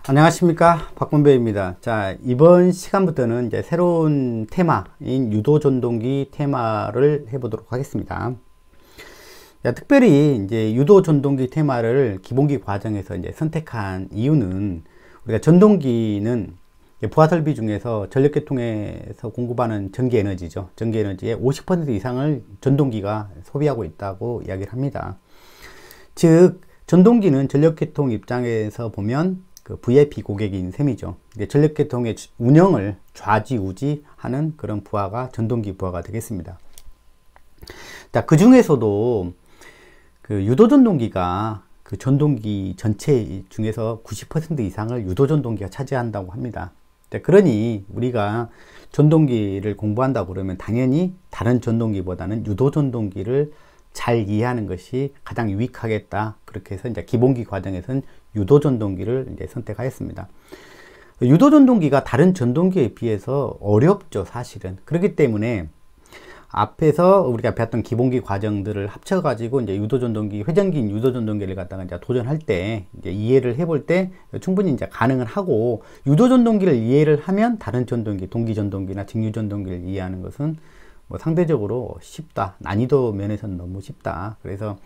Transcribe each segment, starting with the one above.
안녕하십니까, 박범배입니다. 자, 이번 시간부터는 이제 새로운 테마인 유도전동기 테마를 해보도록 하겠습니다. 자, 특별히 이제 유도전동기 테마를 기본기 과정에서 이제 선택한 이유는, 우리가 전동기는 부하설비 중에서 전력계통에서 공급하는 전기에너지죠. 전기에너지의 50% 이상을 전동기가 소비하고 있다고 이야기를 합니다. 즉, 전동기는 전력계통 입장에서 보면 그 VIP 고객인 셈이죠. 전력계통의 운영을 좌지우지하는 그런 부하가 전동기 부하가 되겠습니다. 자, 그 중에서도 그 유도전동기가 그 전동기 전체 중에서 90% 이상을 유도전동기가 차지한다고 합니다. 자, 그러니 우리가 전동기를 공부한다고 그러면 당연히 다른 전동기보다는 유도전동기를 잘 이해하는 것이 가장 유익하겠다. 그렇게 해서 이제 기본기 과정에서는 유도전동기를 이제 선택하였습니다. 유도전동기가 다른 전동기에 비해서 어렵죠, 사실은. 그렇기 때문에 앞에서 우리가 배웠던 기본기 과정들을 합쳐가지고 이제 유도전동기, 회전기인 유도전동기를 갖다가 이제 도전할 때 이제 이해를 해볼 때 충분히 이제 가능은 하고, 유도전동기를 이해를 하면 다른 전동기, 동기전동기나 직류전동기를 이해하는 것은 뭐 상대적으로 쉽다. 난이도 면에서는 너무 쉽다. 그래서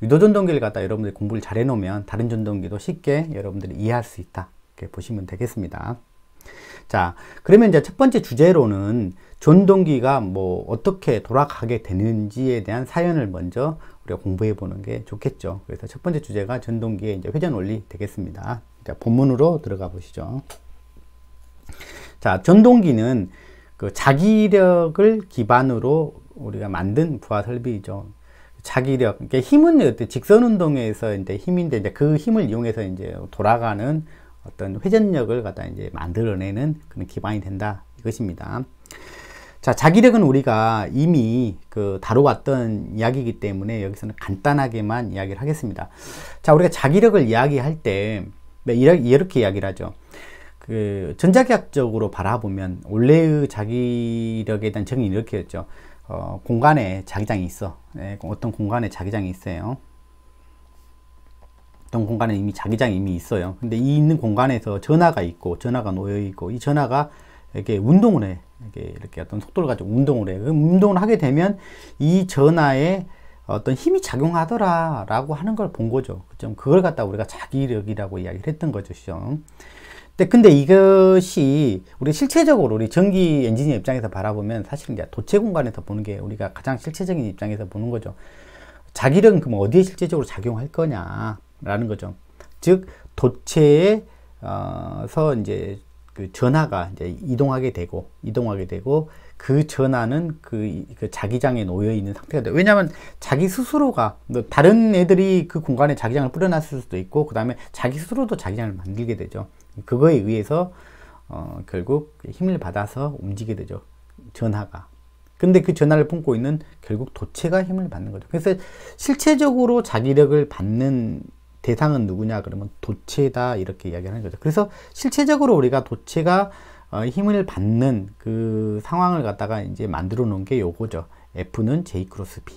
유도전동기를 갖다 여러분들이 공부를 잘 해놓으면 다른 전동기도 쉽게 여러분들이 이해할 수 있다. 이렇게 보시면 되겠습니다. 자, 그러면 이제 첫 번째 주제로는 전동기가 뭐 어떻게 돌아가게 되는지에 대한 사연을 먼저 우리가 공부해 보는 게 좋겠죠. 그래서 첫 번째 주제가 전동기의 이제 회전 원리 되겠습니다. 자, 본문으로 들어가 보시죠. 자, 전동기는 그 자기력을 기반으로 우리가 만든 부하 설비이죠. 자기력, 그러니까 힘은 직선 운동에서 이제 힘인데, 이제 그 힘을 이용해서 이제 돌아가는 어떤 회전력을 갖다 이제 만들어내는 그런 기반이 된다, 이것입니다. 자, 자기력은 우리가 이미 그 다뤄왔던 이야기이기 때문에 여기서는 간단하게만 이야기를 하겠습니다. 자, 우리가 자기력을 이야기할 때 이렇게 이야기를 하죠. 그 전자기학적으로 바라보면 원래의 자기력에 대한 정의는 이렇게 했죠. 공간에 자기장이 있어. 네, 어떤 공간에 자기장이 있어요. 어떤 공간에 이미 자기장이 이미 있어요. 근데 이 있는 공간에서 전하가 있고, 전하가 놓여 있고, 이 전하가 이렇게 운동을 해. 이렇게 어떤 속도를 가지고 운동을 해. 그럼 운동을 하게 되면 이 전하에 어떤 힘이 작용하더라라고 하는 걸 본 거죠. 그걸 갖다 우리가 자기력이라고 이야기를 했던 거죠. 근데 이것이 우리 실체적으로 우리 전기 엔지니어 입장에서 바라보면 사실은 이제 도체 공간에서 보는 게 우리가 가장 실체적인 입장에서 보는 거죠. 자기력은 그럼 어디에 실제적으로 작용할 거냐라는 거죠. 즉, 도체에서 이제 그 전하가 이제 이동하게 되고 그 전하는 그 자기장에 놓여 있는 상태가 돼요. 왜냐하면 자기 스스로가, 다른 애들이 그 공간에 자기장을 뿌려놨을 수도 있고, 그 다음에 자기 스스로도 자기장을 만들게 되죠. 그거에 의해서 결국 힘을 받아서 움직이게 되죠, 전하가. 근데 그 전하를 품고 있는 결국 도체가 힘을 받는 거죠. 그래서 실체적으로 자기력을 받는 대상은 누구냐 그러면 도체다, 이렇게 이야기하는 거죠. 그래서 실체적으로 우리가 도체가 힘을 받는 그 상황을 갖다가 이제 만들어 놓은 게 요거죠. F는 J 크로스 B.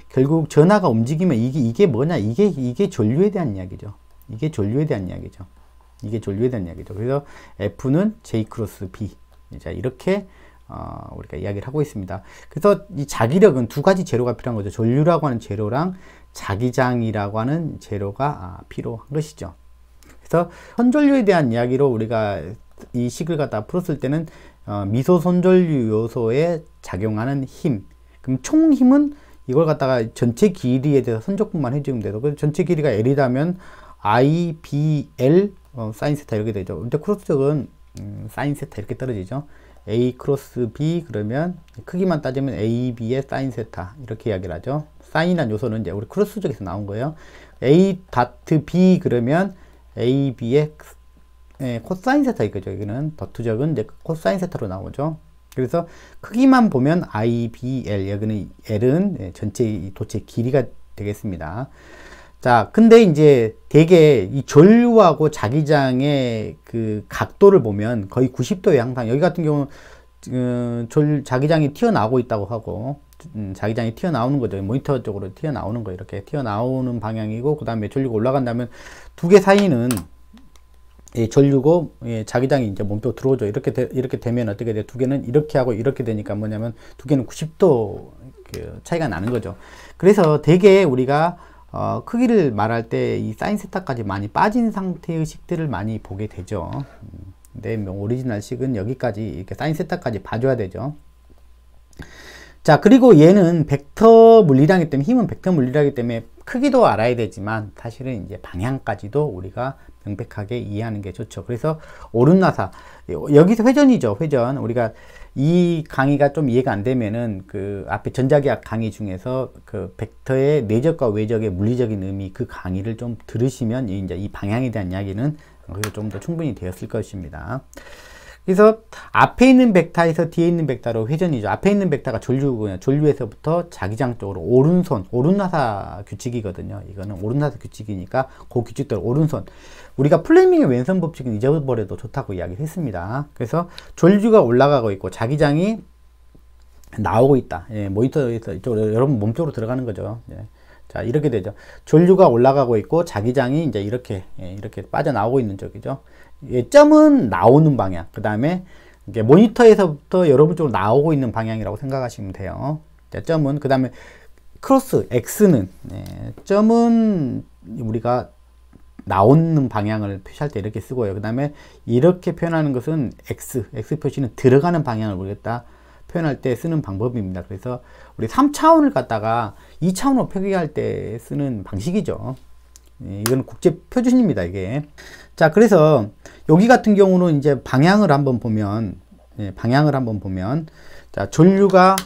결국 전하가 움직이면 이게 뭐냐? 이게 전류에 대한 이야기죠. 이게 전류에 대한 이야기죠. 그래서 F는 J 크로스 B. 자, 이렇게 우리가 이야기를 하고 있습니다. 그래서 이 자기력은 두 가지 재료가 필요한 거죠. 전류라고 하는 재료랑 자기장이라고 하는 재료가 필요한 것이죠. 그래서 선전류에 대한 이야기로 우리가 이 식을 갖다 풀었을 때는 미소 선전류 요소에 작용하는 힘. 그럼 총 힘은 이걸 갖다가 전체 길이에 대해서 선적분만 해주면 돼서, 그래서 전체 길이가 L이라면 I, B, L 사인 세타 이렇게 되죠. 근데 크로스적은 사인 세타 이렇게 떨어지죠. A 크로스 B 그러면 크기만 따지면 A, B의 사인 세타 이렇게 이야기를 하죠. 사인이라는 요소는 이제 우리 크로스적에서 나온 거예요. A 다트 B 그러면 A, B의 코사인 세타 이거죠. 여기는 더투적은 이제 코사인 세타로 나오죠. 그래서 크기만 보면 I, B, L, 여기는 L은 전체 도체 길이가 되겠습니다. 자, 근데 이제 되게 이 전류하고 자기장의 그 각도를 보면 거의 90도에 항상, 여기 같은 경우는 자기장이 튀어나오고 있다고 하고, 자기장이 튀어나오는 거죠. 모니터 쪽으로 튀어나오는 거, 이렇게 튀어나오는 방향이고, 그 다음에 전류가 올라간다면 두 개 사이는 전류고, 자기장이 이제 몸쪽 들어오죠. 이렇게 되면 어떻게 돼? 두 개는 이렇게 하고 이렇게 되니까 뭐냐면 두 개는 90도 그 차이가 나는 거죠. 그래서 되게 우리가 크기를 말할 때 이 사인 세타까지 많이 빠진 상태의 식들을 많이 보게 되죠. 근데 오리지널 식은 여기까지 이렇게 사인 세타까지 봐줘야 되죠. 자, 그리고 얘는 벡터 물리량이기 때문에, 힘은 벡터 물리량이기 때문에 크기도 알아야 되지만 사실은 이제 방향까지도 우리가 명백하게 이해하는 게 좋죠. 그래서 오른나사, 여기서 회전이죠. 회전. 우리가 이 강의가 좀 이해가 안 되면은 그 앞에 전자기학 강의 중에서 그 벡터의 내적과 외적의 물리적인 의미, 그 강의를 좀 들으시면 이제 이 방향에 대한 이야기는 좀 더 충분히 되었을 것입니다. 그래서 앞에 있는 벡터에서 뒤에 있는 벡터로 회전이죠. 앞에 있는 벡터가 전류고요. 전류에서부터 자기장 쪽으로 오른손, 오른나사 규칙이거든요. 이거는 오른나사 규칙이니까 그 규칙대로 오른손. 우리가 플레밍의 왼손 법칙은 잊어버려도 좋다고 이야기했습니다. 그래서 전류가 올라가고 있고 자기장이 나오고 있다. 모니터에서 이쪽으로 여러분 몸쪽으로 들어가는 거죠. 자, 이렇게 되죠. 전류가 올라가고 있고 자기장이 이제 이렇게 빠져나오고 있는 쪽이죠. 점은 나오는 방향, 그 다음에 모니터에서부터 여러분 쪽으로 나오고 있는 방향이라고 생각하시면 돼요. 자, 점은, 그 다음에 크로스, X는, 점은 우리가 나오는 방향을 표시할 때 이렇게 쓰고요. 그 다음에 이렇게 표현하는 것은 X 표시는 들어가는 방향을 모르겠다 표현할 때 쓰는 방법입니다. 그래서 우리 3차원을 갖다가 2차원으로 표기할 때 쓰는 방식이죠. 이건 국제 표준입니다, 이게. 자, 그래서 여기 같은 경우는 이제 방향을 한번 보면, 자, 전류가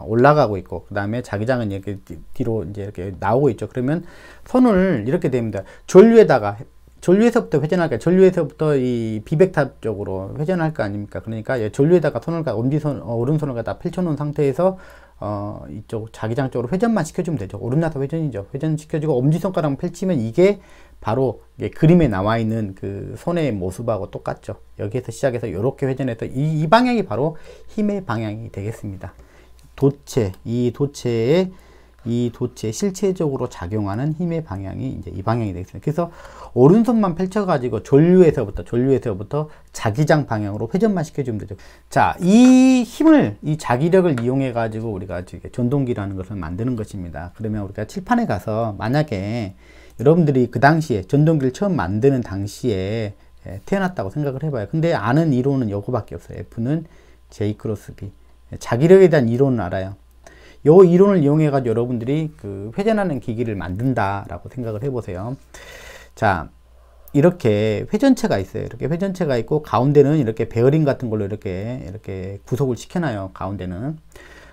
올라가고 있고, 그 다음에 자기장은 이렇게 뒤로 이제 이렇게 나오고 있죠. 그러면 손을 이렇게 됩니다. 전류에서부터 회전할까? 전류에서부터 이 비벡터 쪽으로 회전할 거 아닙니까? 그러니까 전류에다가 오른손을 갖다 펼쳐놓은 상태에서 이쪽 자기장 쪽으로 회전만 시켜주면 되죠. 오른나사 회전이죠. 회전 시켜주고 엄지손가락 펼치면 이게 바로 그림에 나와 있는 그 손의 모습하고 똑같죠. 여기에서 시작해서 이렇게 회전해서 이 방향이 바로 힘의 방향이 되겠습니다. 이 도체에 실체적으로 작용하는 힘의 방향이 이제 이 방향이 되겠습니다. 그래서 오른손만 펼쳐가지고 전류에서부터 자기장 방향으로 회전만 시켜주면 되죠. 자, 이 힘을, 이 자기력을 이용해가지고 우리가 전동기라는 것을 만드는 것입니다. 그러면 우리가 칠판에 가서 만약에 여러분들이 그 당시에 전동기를 처음 만드는 당시에 태어났다고 생각을 해봐요. 근데 아는 이론은 요거밖에 없어요. F는 J 크로스 B. 자기력에 대한 이론은 알아요. 요 이론을 이용해 가지고 여러분들이 그 회전하는 기기를 만든다라고 생각을 해보세요. 자, 이렇게 회전체가 있어요. 이렇게 회전체가 있고 가운데는 이렇게 베어링 같은 걸로 이렇게 구속을 시켜놔요. 가운데는.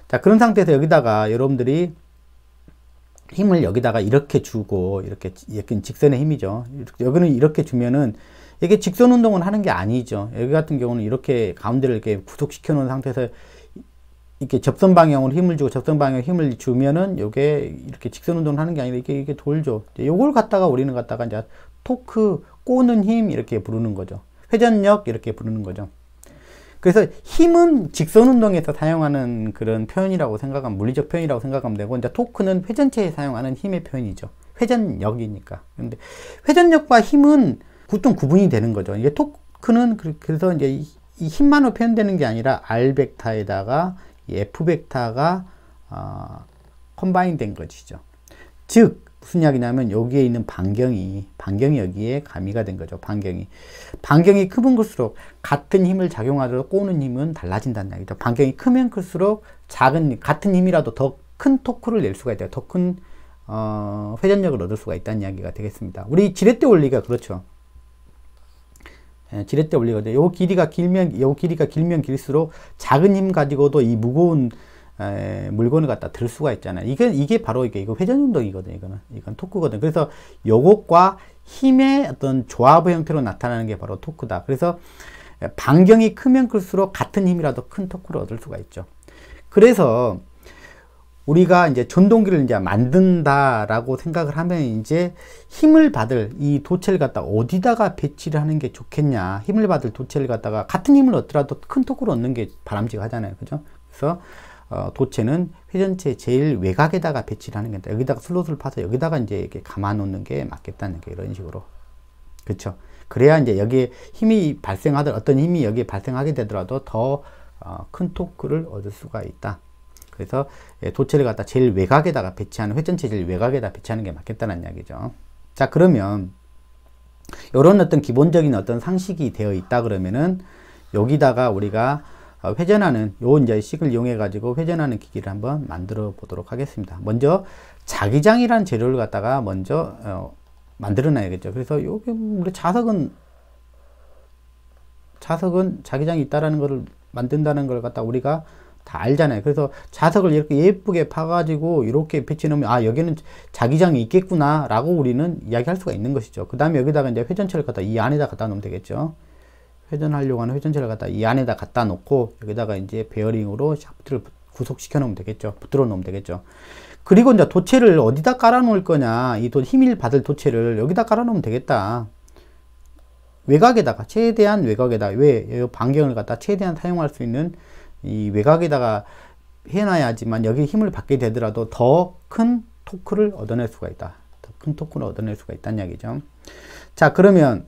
자, 그런 상태에서 여기다가 여러분들이 힘을 여기다가 이렇게 주고 이렇게 직선의 힘이죠. 여기는 이렇게 주면은 이게 직선 운동을 하는 게 아니죠. 여기 같은 경우는 이렇게 가운데를 이렇게 구속시켜 놓은 상태에서 이렇게 접선 방향으로 힘을 주고 접선 방향으로 힘을 주면은 요게 이렇게 직선 운동을 하는 게 아니라 이게 돌죠. 요걸 갖다가 우리는 갖다가 이제 토크, 꼬는 힘 이렇게 부르는 거죠. 회전력 이렇게 부르는 거죠. 그래서 힘은 직선 운동에서 사용하는 그런 표현이라고 생각하면, 물리적 표현이라고 생각하면 되고, 이제 토크는 회전체에 사용하는 힘의 표현이죠. 회전력이니까. 근데 회전력과 힘은 좀 구분이 되는 거죠. 이게 토크는 그래서 이제 이 힘만으로 표현되는 게 아니라 R 벡터에다가 F 벡터가 컴바인 된 것이죠. 즉 무슨 이야기냐면 여기에 있는 반경이 여기에 가미가 된 거죠. 반경이 크면 클수록 같은 힘을 작용하도록 꼬는 힘은 달라진다는 이야기죠. 반경이 크면 클수록 같은 힘이라도 더 큰 토크를 낼 수가 있다. 더 큰 회전력을 얻을 수가 있다는 이야기가 되겠습니다. 우리 지렛대 원리가 그렇죠. 지렛대 원리거든요. 요 길이가 길면 길수록 작은 힘 가지고도 이 무거운 물건을 갖다 들 수가 있잖아요. 이게 바로 이거 회전 운동이거든요. 이건 토크거든요. 그래서 요것과 힘의 어떤 조합의 형태로 나타나는 게 바로 토크다. 그래서 반경이 크면 클수록 같은 힘이라도 큰 토크를 얻을 수가 있죠. 그래서 우리가 이제 전동기를 이제 만든다라고 생각을 하면 이제 힘을 받을 이 도체를 갖다 어디다가 배치를 하는 게 좋겠냐. 힘을 받을 도체를 갖다가 같은 힘을 얻더라도 큰 토크를 얻는 게 바람직하잖아요. 그죠? 그래서 도체는 회전체 제일 외곽에다가 배치를 하는 게 있다. 여기다가 슬롯을 파서 여기다가 이제 이렇게 감아 놓는 게 맞겠다는 게 이런 식으로. 그렇죠? 그래야 이제 여기에 힘이 발생하더라도 어떤 힘이 여기에 발생하게 되더라도 더 큰 토크를 얻을 수가 있다. 그래서 도체를 갖다 제일 외곽에다가 배치하는, 회전체 제일 외곽에다 배치하는 게 맞겠다는 이야기죠. 자, 그러면 이런 어떤 기본적인 어떤 상식이 되어 있다 그러면은 여기다가 우리가 회전하는 요 이제 식을 이용해 가지고 회전하는 기기를 한번 만들어 보도록 하겠습니다. 먼저 자기장이란 재료를 갖다가 먼저 만들어 놔야겠죠. 그래서 여기 우리 자석은 자기장이 있다라는 것을 만든다는 걸 갖다 우리가 다 알잖아요. 그래서 자석을 이렇게 예쁘게 파가지고 이렇게 배치 놓으면 아, 여기는 자기장이 있겠구나 라고 우리는 이야기할 수가 있는 것이죠. 그 다음에 여기다가 이제 회전체를 갖다 이 안에다 갖다 놓으면 되겠죠. 회전하려고 하는 회전체를 갖다 이 안에다 갖다 놓고 여기다가 이제 베어링으로 샤프트를 구속시켜 놓으면 되겠죠. 붙들어 놓으면 되겠죠. 그리고 이제 도체를 어디다 깔아 놓을 거냐, 이 힘을 받을 도체를 여기다 깔아 놓으면 되겠다. 외곽에다가, 최대한 외곽에다, 왜 반경을 갖다 최대한 사용할 수 있는 이 외곽에다가 해놔야지만 여기 힘을 받게 되더라도 더 큰 토크를 얻어낼 수가 있다. 더 큰 토크를 얻어낼 수가 있다는 이야기죠. 자, 그러면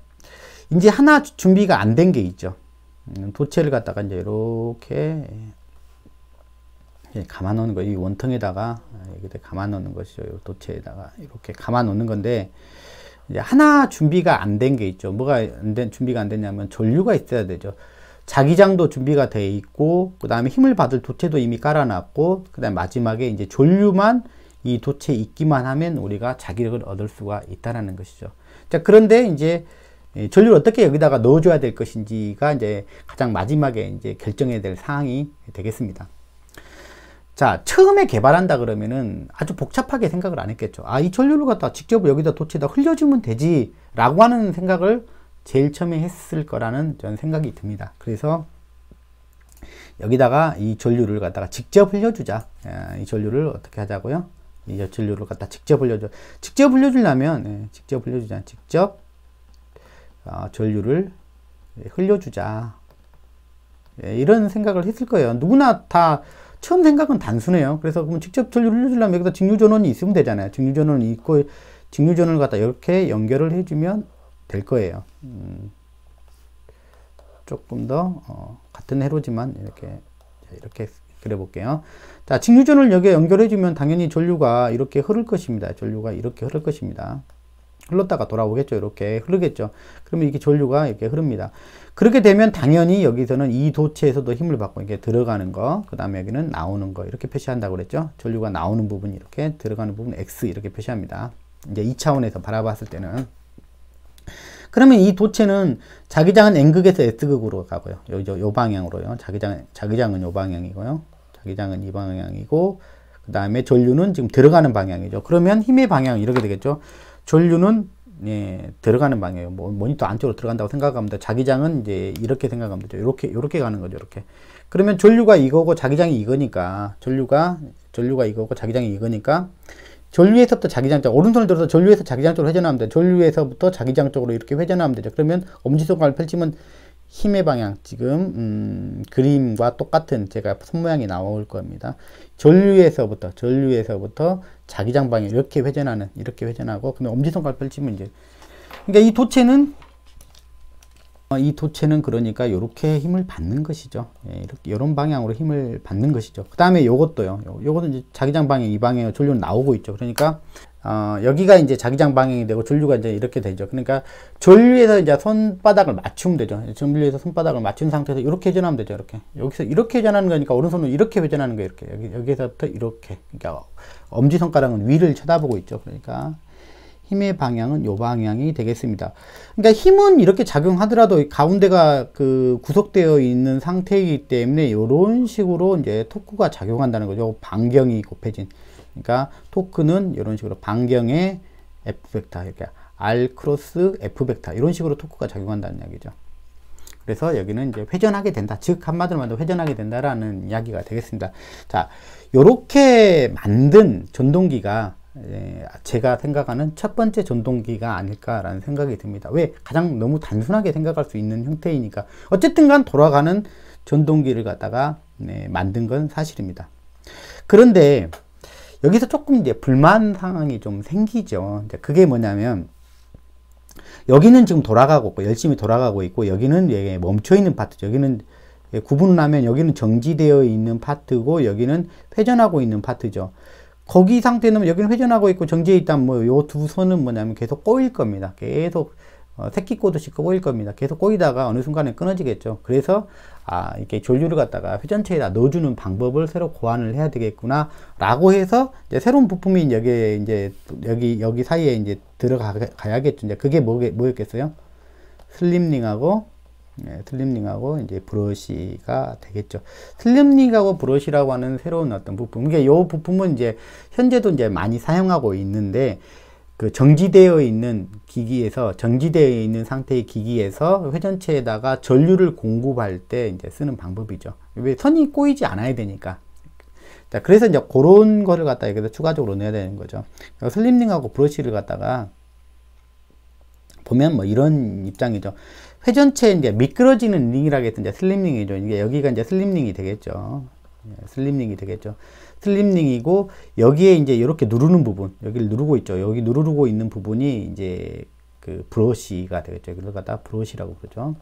이제 하나 준비가 안 된 게 있죠. 도체를 갖다가 이제 이렇게 감아 놓는 거, 이 원통에다가 여기다 감아 놓는 것이죠. 도체에다가 이렇게 감아 놓는 건데, 이제 하나 준비가 안 된 게 있죠. 뭐가 준비가 안 됐냐면 전류가 있어야 되죠. 자기장도 준비가 되어 있고, 그 다음에 힘을 받을 도체도 이미 깔아놨고, 그 다음에 마지막에 이제 전류만 이 도체에 있기만 하면 우리가 자기력을 얻을 수가 있다라는 것이죠. 자, 그런데 이제 전류를 어떻게 여기다가 넣어줘야 될 것인지가 이제 가장 마지막에 이제 결정해야 될 사항이 되겠습니다. 자, 처음에 개발한다 그러면은 아주 복잡하게 생각을 안 했겠죠. 아, 이 전류를 갖다 직접 여기다 도체에다 흘려주면 되지 라고 하는 생각을 제일 처음에 했을 거라는 저는 생각이 듭니다. 그래서 여기다가 이 전류를 갖다가 직접 흘려주자. 이 전류를 어떻게 하자고요? 이 전류를 갖다 직접 흘려줘. 직접 흘려주려면 직접 흘려주자. 직접 전류를 흘려주자. 이런 생각을 했을 거예요. 누구나 다 처음 생각은 단순해요. 그래서 그럼 직접 전류를 흘려주려면 여기다 직류전원이 있으면 되잖아요. 직류전원이 있고 직류전원을 갖다 이렇게 연결을 해주면 될 거예요. 조금 더 같은 회로지만 이렇게 그려볼게요. 자, 직류전원을 여기에 연결해주면 당연히 전류가 이렇게 흐를 것입니다. 전류가 이렇게 흐를 것입니다. 흘렀다가 돌아오겠죠. 이렇게 흐르겠죠. 그러면 이게 전류가 이렇게 흐릅니다. 그렇게 되면 당연히 여기서는 이 도체에서도 힘을 받고 이렇게 들어가는 거, 그 다음에 여기는 나오는 거 이렇게 표시한다고 그랬죠. 전류가 나오는 부분 이렇게, 들어가는 부분 X 이렇게 표시합니다. 이제 2차원에서 바라봤을 때는. 그러면 이 도체는 자기장은 N극에서 S극으로 가고요. 요 방향으로요. 자기장은 요 방향이고요. 자기장은 이 방향이고, 그 다음에 전류는 지금 들어가는 방향이죠. 그러면 힘의 방향은 이렇게 되겠죠. 전류는 들어가는 방향이에요. 모니터 안쪽으로 들어간다고 생각하면 돼. 자기장은 이제 이렇게 생각하면 되죠. 이렇게 가는 거죠. 이렇게. 그러면 전류가 이거고 자기장이 이거니까, 전류가 이거고 자기장이 이거니까, 전류에서부터 자기장 쪽, 오른손을 들어서 전류에서 자기장 쪽으로 회전하면 돼요. 전류에서부터 자기장 쪽으로 이렇게 회전하면 되죠. 그러면 엄지손가락을 펼치면 힘의 방향, 지금 그림과 똑같은 제가 손 모양이 나올 겁니다. 전류에서부터 자기장 방향 이렇게 회전하고, 그러면 엄지손가락 펼치면 이제, 그러니까 이 도체는 그러니까 이렇게 힘을 받는 것이죠. 이렇게 이런 방향으로 힘을 받는 것이죠. 그 다음에 요것도요. 요것은 이제 자기장 방향, 이 방향으로 전류는 나오고 있죠. 그러니까 여기가 이제 자기장 방향이 되고 전류가 이제 이렇게 되죠. 그러니까 전류에서 이제 손바닥을 맞추면 되죠. 전류에서 손바닥을 맞춘 상태에서 이렇게 회전하면 되죠. 이렇게 여기서 이렇게 회전하는 거니까 오른손은 이렇게 회전하는 거예요. 이렇게 여기서부터 이렇게. 그러니까 엄지 손가락은 위를 쳐다보고 있죠. 그러니까 힘의 방향은 요 방향이 되겠습니다. 그러니까 힘은 이렇게 작용하더라도 가운데가 그 구속되어 있는 상태이기 때문에 이런 식으로 이제 토크가 작용한다는 거죠. 반경이 곱해진. 그러니까 토크는 이런 식으로 반경의 F 벡터, 이렇게 R 크로스 F 벡터 이런 식으로 토크가 작용한다는 이야기죠. 그래서 여기는 이제 회전하게 된다. 즉 한마디로 말하면 회전하게 된다라는 이야기가 되겠습니다. 자, 요렇게 만든 전동기가 제가 생각하는 첫 번째 전동기가 아닐까라는 생각이 듭니다. 왜? 가장 너무 단순하게 생각할 수 있는 형태이니까. 어쨌든 간 돌아가는 전동기를 갖다가 만든 건 사실입니다. 그런데 여기서 조금 이제 불만 상황이 좀 생기죠. 이제 그게 뭐냐면, 여기는 지금 돌아가고 있고, 열심히 돌아가고 있고, 여기는 멈춰 있는 파트죠. 여기는 구분을 하면 여기는 정지되어 있는 파트고, 여기는 회전하고 있는 파트죠. 거기 상태는 여기는 회전하고 있고, 정지해 있다면 뭐, 요 두 선은 뭐냐면 계속 꼬일 겁니다. 계속, 새끼 꼬듯이 꼬일 겁니다. 계속 꼬이다가 어느 순간에 끊어지겠죠. 그래서, 이렇게 전류를 갖다가 회전체에다 넣어주는 방법을 새로 고안을 해야 되겠구나, 라고 해서, 이제 새로운 부품이 여기에 이제, 여기 사이에 이제 들어가야겠죠. 이제 그게 뭐였겠어요? 슬립링하고, 슬립링하고 이제 브러쉬가 되겠죠. 슬립링하고 브러쉬라고 하는 새로운 어떤 부품. 이게 요 부품은 이제, 현재도 이제 많이 사용하고 있는데, 그 정지되어 있는 기기에서, 정지되어 있는 상태의 기기에서 회전체에다가 전류를 공급할 때 이제 쓰는 방법이죠. 왜? 선이 꼬이지 않아야 되니까. 자, 그래서 이제 그런 거를 갖다 여기서 추가적으로 넣어야 되는 거죠. 슬립링하고 브러쉬를 갖다가 보면 뭐 이런 입장이죠. 회전체 이제 미끄러지는 링이라고 했던 이제 슬립링이죠. 이게 여기가 이제 슬립링이 되겠죠. 슬립링이 되겠죠. 슬립링이고, 여기에 이제 이렇게 누르는 부분, 여기를 누르고 있죠. 여기 누르고 있는 부분이 이제 그 브러쉬가 되겠죠. 그걸 갖다 브러쉬라고 부르죠.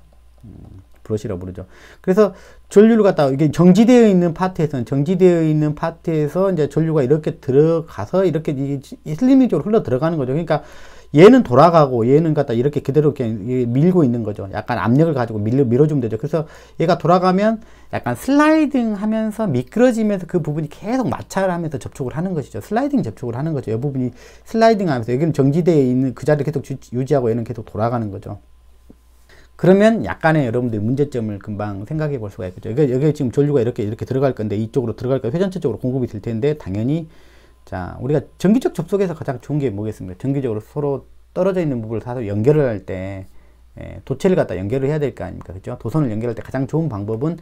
브러쉬라고 부르죠. 그래서 전류를 갖다가 이게 정지되어 있는 파트에서는, 정지되어 있는 파트에서 이제 전류가 이렇게 들어가서 이렇게 이 슬립링 쪽으로 흘러 들어가는 거죠. 그러니까 얘는 돌아가고 얘는 갖다 이렇게 그대로 이렇게 밀고 있는 거죠. 약간 압력을 가지고 밀어주면 되죠. 그래서 얘가 돌아가면 약간 슬라이딩 하면서 미끄러지면서 그 부분이 계속 마찰을 하면서 접촉을 하는 것이죠. 슬라이딩 접촉을 하는 거죠. 이 부분이 슬라이딩 하면서, 여기는 정지되어 있는 그 자리를 계속 유지하고 얘는 계속 돌아가는 거죠. 그러면 약간의 여러분들 문제점을 금방 생각해 볼 수가 있겠죠. 여기 지금 전류가 이렇게 들어갈 건데, 이쪽으로 들어갈 거, 회전체 쪽으로 공급이 될 텐데, 당연히, 자, 우리가 전기적 접속에서 가장 좋은 게 뭐겠습니까? 전기적으로 서로 떨어져 있는 부분을 사서 연결을 할 때, 도체를 갖다 연결을 해야 될 거 아닙니까? 그죠? 도선을 연결할 때 가장 좋은 방법은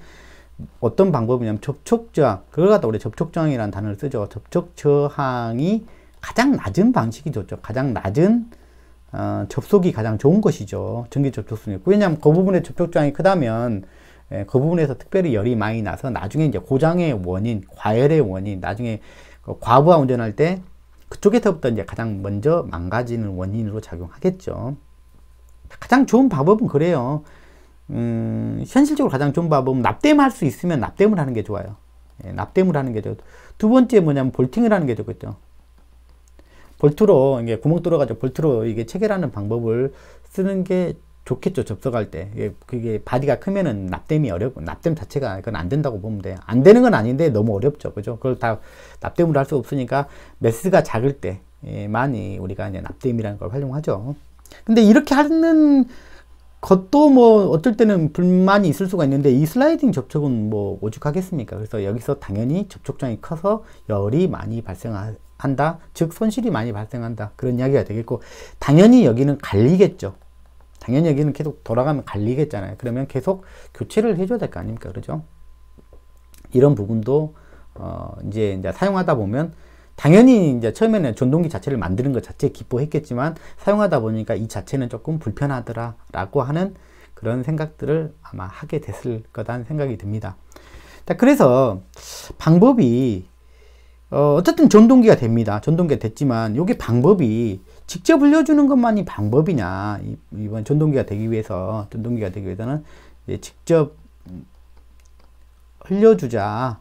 어떤 방법이냐면 접촉저항. 그걸 갖다 우리 접촉저항이라는 단어를 쓰죠. 접촉저항이 가장 낮은 방식이 좋죠. 가장 낮은 접속이 가장 좋은 것이죠. 전기적 접속이. 왜냐하면 그 부분에 접촉저항이 크다면, 그 부분에서 특별히 열이 많이 나서 나중에 이제 고장의 원인, 과열의 원인, 나중에 과부하 운전할 때 그쪽에서부터 이제 가장 먼저 망가지는 원인으로 작용하겠죠. 가장 좋은 방법은 그래요. 현실적으로 가장 좋은 방법은 납땜할 수 있으면 납땜을 하는 게 좋아요. 납땜을 하는 게 좋아요. 두 번째 뭐냐면 볼팅을 하는 게 좋겠죠. 볼트로, 이게 구멍 뚫어가지고 볼트로 이게 체결하는 방법을 쓰는 게 좋겠죠. 접속할 때. 그게 바디가 크면은 납땜이 어렵고, 납땜 자체가 그건 안 된다고 보면 돼요. 안 되는 건 아닌데 너무 어렵죠. 그죠? 그걸 다 납땜으로 할 수 없으니까 매스가 작을 때만이 우리가 이제 납땜이라는 걸 활용하죠. 근데 이렇게 하는 것도 뭐 어떨 때는 불만이 있을 수가 있는데, 이 슬라이딩 접촉은 뭐 오죽하겠습니까? 그래서 여기서 당연히 접촉장이 커서 열이 많이 발생한다. 즉 손실이 많이 발생한다. 그런 이야기가 되겠고, 당연히 여기는 갈리겠죠. 당연히 여기는 계속 돌아가면 갈리겠잖아요. 그러면 계속 교체를 해줘야 될 거 아닙니까? 그러죠? 이런 부분도, 이제 사용하다 보면, 당연히 이제 처음에는 전동기 자체를 만드는 것 자체에 기뻐했겠지만, 사용하다 보니까 이 자체는 조금 불편하더라, 라고 하는 그런 생각들을 아마 하게 됐을 거다는 생각이 듭니다. 자, 그래서 방법이, 어쨌든 전동기가 됩니다. 전동기가 됐지만, 요게 방법이 직접 흘려주는 것만이 방법이냐. 이번 전동기가 되기 위해서는 직접 흘려주자.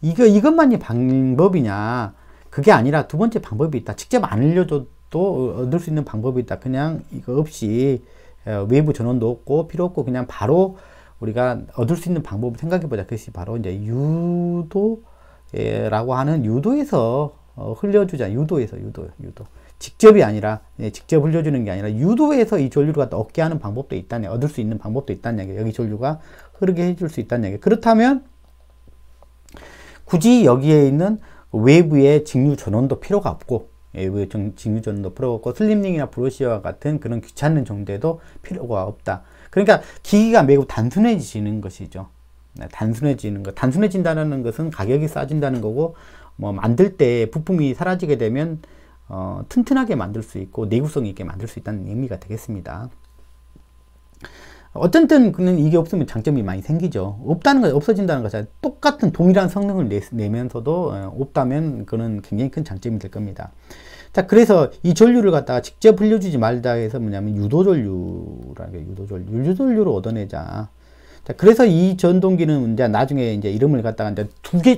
이것만이 방법이냐. 그게 아니라 두 번째 방법이 있다. 직접 안 흘려줘도 얻을 수 있는 방법이 있다. 그냥 이거 없이 외부 전원도 없고 필요 없고 그냥 바로 우리가 얻을 수 있는 방법을 생각해 보자. 그것이 바로 이제 유도라고 하는 유도에서 흘려주자. 유도에서 유도. 직접이 아니라, 직접 흘려주는 게 아니라 유도에서 이 전류를 갖다 얻게 하는 방법도 있다는 얘기, 얻을 수 있는 방법도 있다는 얘기, 여기 전류가 흐르게 해줄 수 있다는 얘기. 그렇다면 굳이 여기에 있는 외부의 직류 전원도 필요가 없고, 외부의 직류 전원도 필요가 없고, 슬립링이나 브러쉬와 같은 그런 귀찮은 정도도 필요가 없다. 그러니까 기기가 매우 단순해지는 것이죠. 단순해진다는 것은 가격이 싸진다는 거고, 뭐 만들 때 부품이 사라지게 되면 튼튼하게 만들 수 있고 내구성 있게 만들 수 있다는 의미가 되겠습니다. 어쨌든 그는 이게 없으면 장점이 많이 생기죠. 없다는 것, 없어진다는 것은 똑같은 동일한 성능을 내면서도 없다면 그는 굉장히 큰 장점이 될 겁니다. 자, 그래서 이 전류를 갖다가 직접 흘려주지 말자 해서 뭐냐면 유도전류라는 게 유도전류를 얻어내자. 자, 그래서 이 전동기는 이제 나중에 이제 이름을 갖다가 이제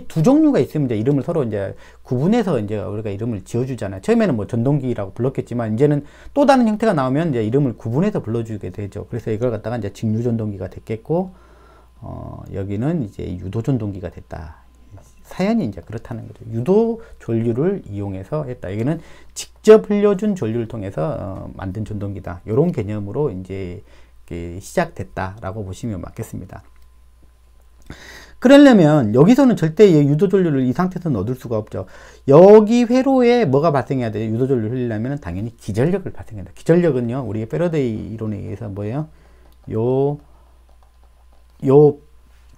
두 종류가 있으면 이제 이름을 서로 이제 구분해서 이제 우리가 이름을 지어주잖아요. 처음에는 뭐 전동기라고 불렀겠지만 이제는 또 다른 형태가 나오면 이제 이름을 구분해서 불러주게 되죠. 그래서 이걸 갖다가 이제 직류 전동기가 됐겠고, 여기는 이제 유도 전동기가 됐다. 사연이 이제 그렇다는 거죠. 유도 전류를 이용해서 했다. 여기는 직접 흘려준 전류를 통해서 만든 전동기다. 이런 개념으로 이제 시작됐다라고 보시면 맞겠습니다. 그러려면 여기서는 절대 유도전류를 이 상태에서는 얻을 수가 없죠. 여기 회로에 뭐가 발생해야 돼요? 유도전류를 흘리려면 당연히 기전력을 발생해야 돼요. 기전력은요, 우리 패러데이 이론에 의해서 뭐예요? 요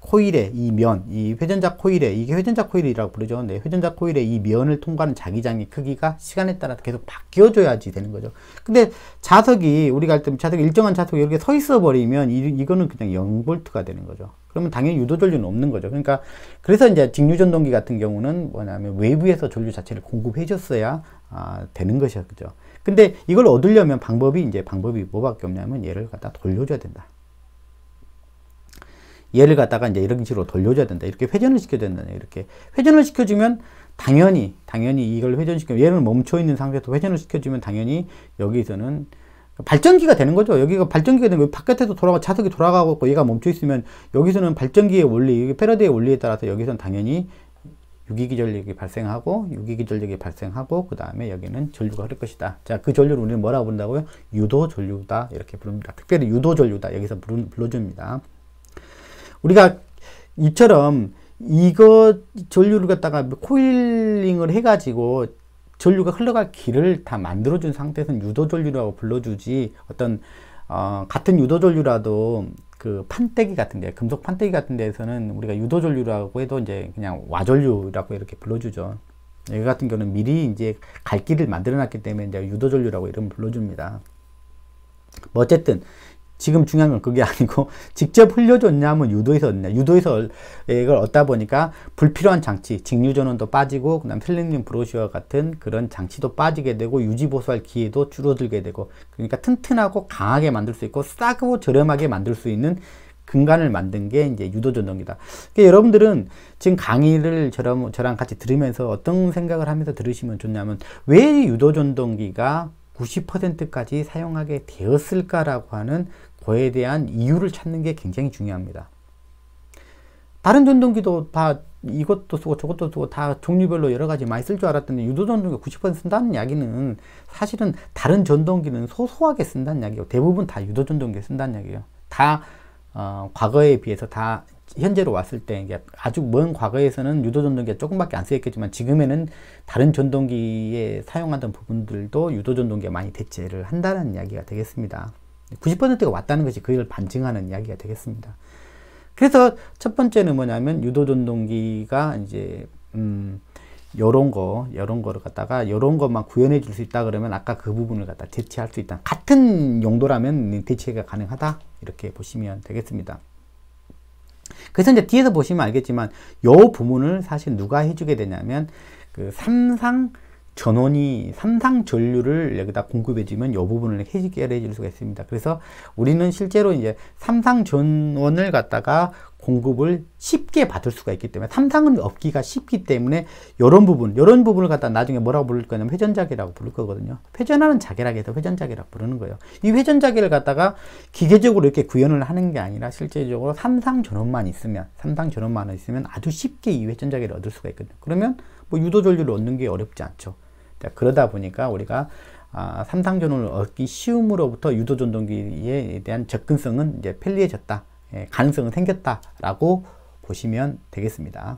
코일의 이 면, 이 회전자 코일의, 이게 회전자 코일이라고 부르죠. 네, 회전자 코일의 이 면을 통과하는 자기장의 크기가 시간에 따라 계속 바뀌어줘야지 되는 거죠. 근데 자석이, 우리가 할 때 자석이 일정한 자석이 이렇게 서 있어 버리면 이거는 그냥 0V가 되는 거죠. 그러면 당연히 유도전류는 없는 거죠. 그러니까, 그래서 이제 직류전동기 같은 경우는 뭐냐면 외부에서 전류 자체를 공급해 줬어야 되는 것이었죠. 근데 이걸 얻으려면 방법이 뭐밖에 없냐면 얘를 갖다 돌려줘야 된다. 얘를 갖다가 이제 이런 식으로 돌려줘야 된다. 이렇게 회전을 시켜야 된다. 이렇게 회전을 시켜주면 당연히 이걸 회전시키면, 얘는 멈춰 있는 상태에서 회전을 시켜주면 당연히 여기서는 발전기가 되는 거죠. 여기가 발전기가 되는 거예요. 바깥에서 자석이 돌아가고 얘가 멈춰 있으면 여기서는 발전기의 원리, 패러데이의 원리에 따라서 여기서는 당연히 유기기전력이 발생하고 그 다음에 여기는 전류가 흐를 것이다. 자, 그 전류를 우리는 뭐라고 부른다고요? 유도전류다. 이렇게 부릅니다. 특별히 유도전류다. 여기서 불러줍니다. 우리가 이처럼 이거 전류를 갖다가 코일링을 해가지고 전류가 흘러갈 길을 다 만들어준 상태에서는 유도전류라고 불러주지, 어떤 같은 유도전류라도 그 판때기 같은데, 금속 판때기 같은 데에서는 우리가 유도전류라고 해도 이제 그냥 와전류라고 이렇게 불러주죠. 여기 같은 경우는 미리 이제 갈 길을 만들어 놨기 때문에 이제 유도전류라고 이름을 불러줍니다. 뭐 어쨌든 지금 중요한 건 그게 아니고, 직접 흘려줬냐면 유도에서 얻냐. 유도에서 이걸 얻다 보니까 불필요한 장치, 직류전원도 빠지고, 그 다음 셀레늄 브로시와 같은 그런 장치도 빠지게 되고, 유지보수할 기회도 줄어들게 되고, 그러니까 튼튼하고 강하게 만들 수 있고, 싸고 저렴하게 만들 수 있는 근간을 만든 게 이제 유도전동기다. 그러니까 여러분들은 지금 강의를 저랑 같이 들으면서 어떤 생각을 하면서 들으시면 좋냐면, 왜 유도전동기가 90%까지 사용하게 되었을까라고 하는 그에 대한 이유를 찾는 게 굉장히 중요합니다. 다른 전동기도 다 이것도 쓰고 저것도 쓰고 다 종류별로 여러 가지 많이 쓸 줄 알았더니 유도전동기가 90% 쓴다는 이야기는 사실은 다른 전동기는 소소하게 쓴다는 이야기고, 대부분 다 유도전동기에 쓴다는 이야기예요. 다 과거에 비해서 다 현재로 왔을 때, 이게 아주 먼 과거에서는 유도전동기가 조금밖에 안 쓰였겠지만 지금에는 다른 전동기에 사용하던 부분들도 유도전동기가 많이 대체를 한다는 이야기가 되겠습니다. 90%가 왔다는 것이 그걸 반증하는 이야기가 되겠습니다. 그래서 첫 번째는 뭐냐면, 유도전동기가 이제 요런 거를 갖다가 요런 것만 구현해 줄 수 있다 그러면 아까 그 부분을 갖다 대체할 수 있다. 같은 용도라면 대체가 가능하다. 이렇게 보시면 되겠습니다. 그래서 이제 뒤에서 보시면 알겠지만 요 부분을 사실 누가 해주게 되냐면, 그 삼상 전류를 여기다 공급해주면 요 부분을 해결해 줄 수가 있습니다. 그래서 우리는 실제로 이제 삼상 전원을 갖다가 공급을 쉽게 받을 수가 있기 때문에, 삼상은 얻기가 쉽기 때문에 요런 부분을 갖다 나중에 뭐라고 부를 거냐면 회전자개라고 부를 거거든요. 회전하는 자개라고 해서 회전자개라고 부르는 거예요. 이 회전자개를 갖다가 기계적으로 이렇게 구현을 하는 게 아니라 실제적으로 삼상 전원만 있으면 아주 쉽게 이 회전자개를 얻을 수가 있거든요. 그러면 뭐 유도전류를 얻는 게 어렵지 않죠. 자, 그러다 보니까 우리가 삼상 전원을 얻기 쉬움으로부터 유도전동기에 대한 접근성은 이제 편리해졌다. 가능성은 생겼다라고 보시면 되겠습니다.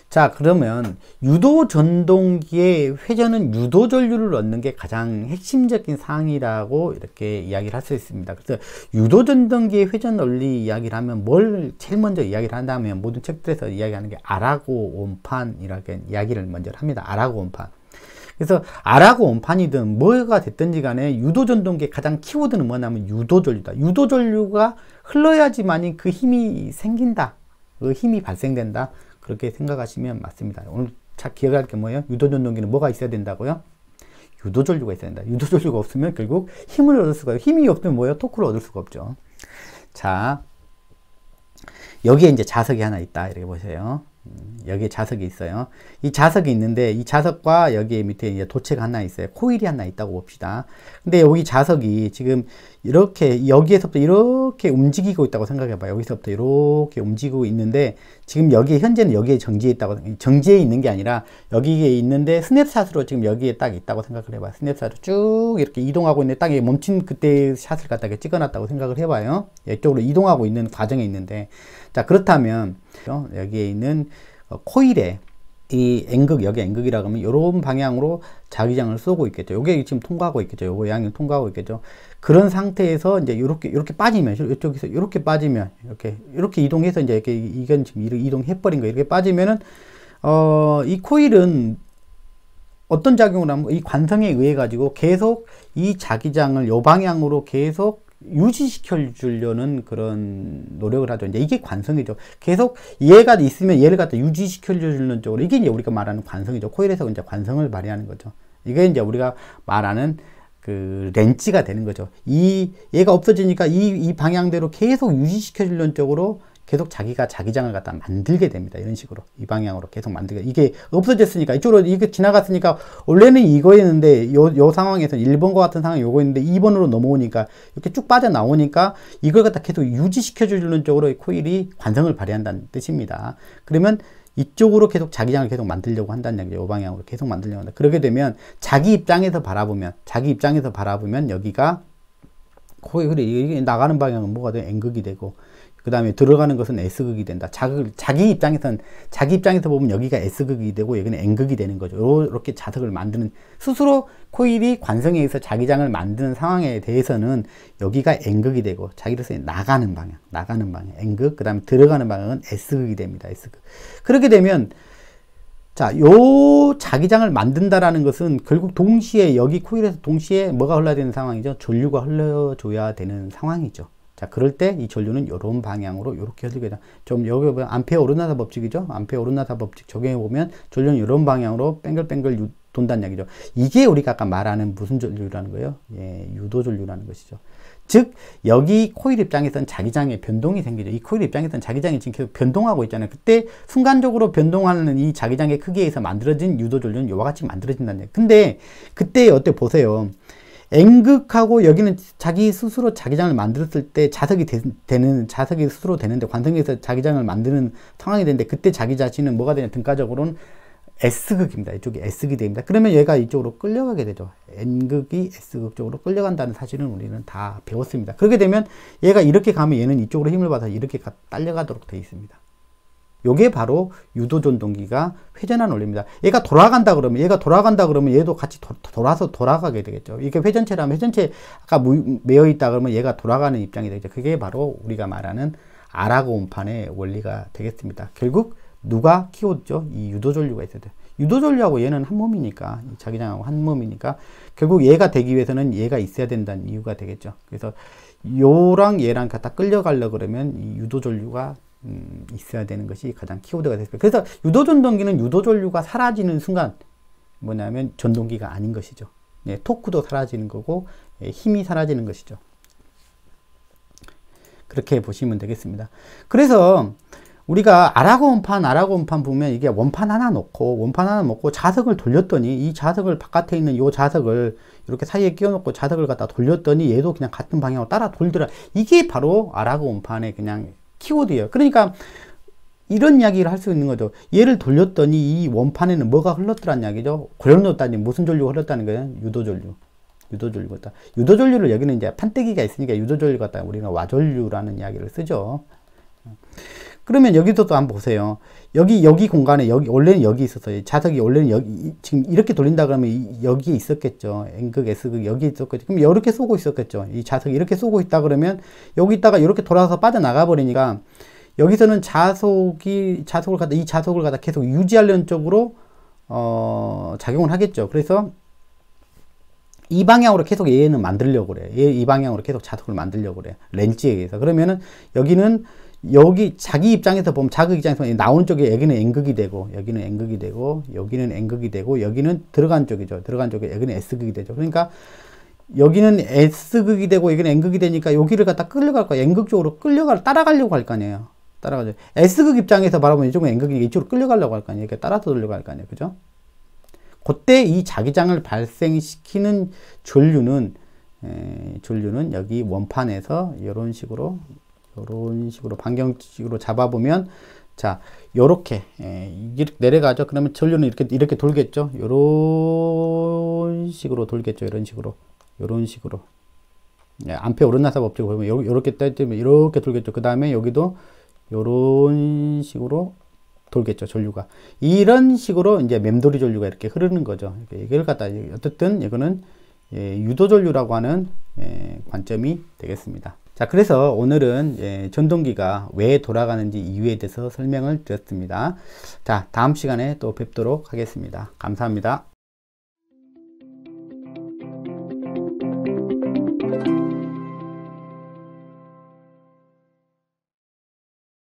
자, 그러면 유도 전동기의 회전은 유도 전류를 얻는 게 가장 핵심적인 사항이라고 이렇게 이야기를 할 수 있습니다. 그래서 유도 전동기의 회전 원리 이야기를 하면 뭘 제일 먼저 이야기를 한다면 모든 책들에서 이야기하는 게 R하고 온판이라고 이야기를 먼저 합니다. R하고 온판. 그래서 R하고 온판이든 뭐가 됐든지 간에 유도 전동기의 가장 키워드는 뭐냐면 유도 전류다. 유도 전류가 흘러야지만이 그 힘이 생긴다. 그 힘이 발생된다. 그렇게 생각하시면 맞습니다. 오늘 잘 기억할 게 뭐예요? 유도전동기는 뭐가 있어야 된다고요? 유도전류가 있어야 된다. 유도전류가 없으면 결국 힘을 얻을 수가, 힘이 없으면 뭐예요? 토크를 얻을 수가 없죠. 자, 여기에 이제 자석이 하나 있다. 이렇게 보세요. 여기에 자석이 있어요. 이 자석이 있는데 이 자석과 여기 밑에 이제 도체가 하나 있어요. 코일이 하나 있다고 봅시다. 근데 여기 자석이 지금 이렇게 여기에서부터 이렇게 움직이고 있다고 생각해 봐요. 여기서부터 이렇게 움직이고 있는데 지금 여기 현재는 여기에 정지해 있다고, 정지해 있는 게 아니라 여기에 있는데 스냅샷으로 지금 여기에 딱 있다고 생각을 해봐요. 스냅샷으로 쭉 이렇게 이동하고 있는데 딱 멈춘 그때 샷을 갖다가 찍어놨다고 생각을 해봐요. 이쪽으로 이동하고 있는 과정에 있는데, 자, 그렇다면 여기에 있는 코일에 이 N극, 여기 N극이라고 하면 이런 방향으로 자기장을 쏘고 있겠죠. 요게 지금 통과하고 있겠죠. 요거 양이 통과하고 있겠죠. 그런 상태에서 이제 이렇게 빠지면, 이쪽에서 이렇게 빠지면, 이렇게 이동해서 이제 이건 지금 이동해버린 거, 이렇게 빠지면은, 이 코일은 어떤 작용을 하면 이 관성에 의해 가지고 계속 이 자기장을 요 방향으로 계속 유지시켜 주려는 그런 노력을 하죠. 이제 이게 관성이죠. 계속 얘가 있으면 얘를 갖다 유지시켜 주는 쪽으로, 이게 이제 우리가 말하는 관성이죠. 코일에서 이제 관성을 발휘하는 거죠. 이게 이제 우리가 말하는 그 렌치가 되는 거죠. 얘가 없어지니까 이 방향대로 계속 유지시켜 주려는 쪽으로 계속 자기가 자기장을 갖다 만들게 됩니다. 이런 식으로 이 방향으로 계속 만들게. 이게 없어졌으니까 이쪽으로 이게 지나갔으니까 원래는 이거였는데 요 상황에서 1번과 같은 상황이 요거였는데 2번으로 넘어오니까 이렇게 쭉 빠져나오니까 이걸 갖다 계속 유지시켜 주는 쪽으로 이 코일이 관성을 발휘한다는 뜻입니다. 그러면 이쪽으로 계속 자기장을 계속 만들려고 한다는 얘기죠. 이 방향으로 계속 만들려고 한다. 그러게 되면 자기 입장에서 바라보면 여기가 코일이 나가는 방향은 뭐가 돼? N극이 되고, 그 다음에 들어가는 것은 S극이 된다. 자기 입장에서 보면 여기가 S극이 되고 여기는 N극이 되는 거죠. 이렇게 자석을 만드는, 스스로 코일이 관성에 의해서 자기장을 만드는 상황에 대해서는 여기가 N극이 되고, 자기로서 나가는 방향 N극, 그 다음에 들어가는 방향은 S극이 됩니다. S극. 그렇게 되면, 자, 요 자기장을 만든다라는 것은 결국 동시에 여기 코일에서 동시에 뭐가 흘러야 되는 상황이죠? 전류가 흘러줘야 되는 상황이죠. 자, 그럴 때 이 전류는 이런 방향으로 이렇게 흘리게 돼. 좀 여기 보면 암페어 오르나사 법칙이죠. 암페어 오르나사 법칙 적용해 보면 전류는 이런 방향으로 뱅글뱅글 돈다는 얘기죠. 이게 우리가 아까 말하는 무슨 전류라는 거예요? 예, 유도 전류라는 것이죠. 즉 여기 코일 입장에서는 자기장에 변동이 생기죠. 이 코일 입장에서는 자기장이 지금 계속 변동하고 있잖아요. 그때 순간적으로 변동하는 이 자기장의 크기에 의해서 만들어진 유도 전류는 이와 같이 만들어진다는 얘기예요. 근데 그때 어때 보세요. N극하고 여기는 자기 스스로 자기장을 만들었을 때 자석이 스스로 되는데, 관성에서 자기장을 만드는 상황이 되는데, 그때 자기 자신은 뭐가 되냐, 등가적으로는 S극입니다. 이쪽이 S극이 됩니다. 그러면 얘가 이쪽으로 끌려가게 되죠. N극이 S극 쪽으로 끌려간다는 사실은 우리는 다 배웠습니다. 그렇게 되면 얘가 이렇게 가면 얘는 이쪽으로 힘을 받아서 이렇게 딸려가도록 되어 있습니다. 요게 바로 유도전동기가 회전하는 원리입니다. 얘가 돌아간다 그러면 얘도 같이 돌아가게 되겠죠. 이게 회전체라면 회전체 아까 매여 있다 그러면 얘가 돌아가는 입장이 되겠죠. 그게 바로 우리가 말하는 R하고 온판의 원리가 되겠습니다. 결국 누가 키워드죠? 이 유도전류가 있어야 돼요. 유도전류하고 얘는 한 몸이니까, 자기장하고 한 몸이니까 결국 얘가 되기 위해서는 얘가 있어야 된다는 이유가 되겠죠. 그래서 요랑 얘랑 갖다 끌려가려 그러면 이 유도전류가 있어야 되는 것이 가장 키워드가 됐습니다. 그래서 유도전동기는 유도전류가 사라지는 순간 뭐냐면 전동기가 아닌 것이죠. 네, 토크도 사라지는 거고, 힘이 사라지는 것이죠. 그렇게 보시면 되겠습니다. 그래서 우리가 R하고 온판 보면 이게 원판 하나 놓고 자석을 돌렸더니 이 자석을 바깥에 있는 이 자석을 이렇게 사이에 끼워 놓고 자석을 갖다 돌렸더니 얘도 그냥 같은 방향으로 따라 돌더라. 이게 바로 R하고 온판의 그냥 키워드예요. 그러니까 이런 이야기를 할 수 있는 거죠. 얘를 돌렸더니 이 원판에는 뭐가 흘렀더란 이야기죠. 걸려놓았다니 무슨 전류가 흘렀다는 거예요? 유도전류가. 유도전류를 여기는 이제 판때기가 있으니까 유도전류 같다. 우리가 와전류라는 이야기를 쓰죠. 그러면 여기도 한번 보세요. 여기 공간에 원래는 여기 있었어요. 자석이 원래는 여기, 지금 이렇게 돌린다 그러면 여기에 있었겠죠. N극, S극 여기 있었겠죠. 그럼 이렇게 쏘고 있었겠죠. 이 자석이 이렇게 쏘고 있다 그러면 여기 있다가 이렇게 돌아서 빠져나가 버리니까 여기서는 이 자석을 갖다 계속 유지하려는 쪽으로, 작용을 하겠죠. 그래서 이 방향으로 계속 얘는 만들려고 그래. 이 방향으로 계속 자석을 만들려고 그래. 렌즈에 의해서. 그러면은 여기 자기 입장에서 보면, 자극 입장에서 나오는 쪽에 여기는 N극이 되고, 여기는 N극이 되고, 여기는 N극이 되고, 여기는 들어간 쪽이죠. 들어간 쪽에 여기는 S극이 되죠. 그러니까 여기는 S극이 되고, 여기는 N극이 되니까 여기를 갖다 끌려갈 거야. N극 쪽으로 따라가려고 할 거 아니에요. 따라가죠. S극 입장에서 바라보면 이쪽은 N극이니까 이쪽으로 끌려가려고 할 거 아니에요. 이렇게 따라서 돌려갈 거 아니에요. 그죠? 그때 이 자기장을 발생시키는 전류는 여기 원판에서 이런 식으로 반경식으로 잡아보면, 자, 요렇게 이렇게 내려가죠. 그러면 전류는 이렇게 돌겠죠. 요런 식으로 돌겠죠. 요런 식으로. 암페어 오른나사 법칙을 보면 요렇게 따지면 이렇게 돌겠죠. 그 다음에 여기도 요런 식으로 돌겠죠. 전류가. 이런 식으로 이제 맴돌이 전류가 이렇게 흐르는 거죠. 이걸 갖다, 어쨌든 이거는 유도 전류라고 하는 관점이 되겠습니다. 자, 그래서 오늘은 전동기가 왜 돌아가는지 이유에 대해서 설명을 드렸습니다. 자, 다음 시간에 또 뵙도록 하겠습니다. 감사합니다.